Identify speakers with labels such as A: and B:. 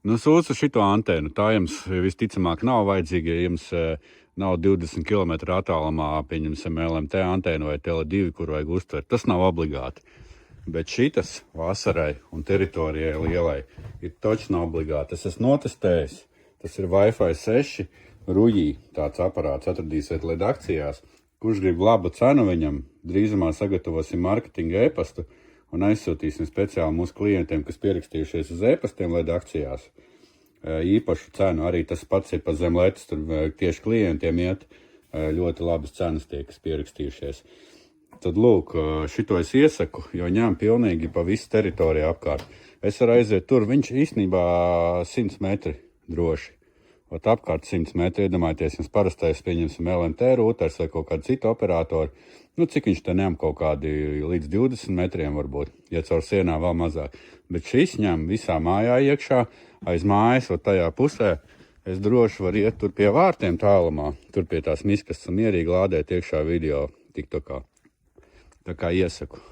A: Nu, sūdz uz šito antenu. Tā jums visticamāk nav vajadzīga, ja jums nav 20 km attālumā, pieņemsim LMT antēnu vai Tele2, kur vajag uztvert. Tas nav obligāti. Bet šitas vasarai un teritorijai lielai ir točno obligāti. Es esmu notestējis. Tas ir Wi-Fi 6 Rujī. Tāds aparāts atradīsiet redakcijās. Kurš grib labu cenu viņam, drīzumā sagatavosim marketinga e-pastu un aizsūtīsim speciāli mūsu klientiem, kas pierakstījušies uz e-pastiem redakcijās. Īpašu cenu arī tas pats ir pa zem letas, tur tieši klientiem iet ļoti labas cenas tie, kas pierakstījušies. Tad lūk, šito es iesaku, jo ņem pilnīgi pa visu teritoriju apkārt. Es varu aiziet tur, viņš īstenībā 100 metri droši. Ot apkārt 100 metri, iedomājieties, jums parastais pieņemsim LMT rūters vai kaut kādu citu operatoru. Nu, cik viņš te ņem kaut kādi līdz 20 metriem varbūt, ja caur sienā vēl mazāk. Bet šis ņem visā mājā iekšā, aiz mājas, ot tajā pusē. Es droši varu iet tur pie vārtiem tālumā, tur pie tās miskas un mierīgi lādēt iekšā video TikTokā. Tā kā iesaku.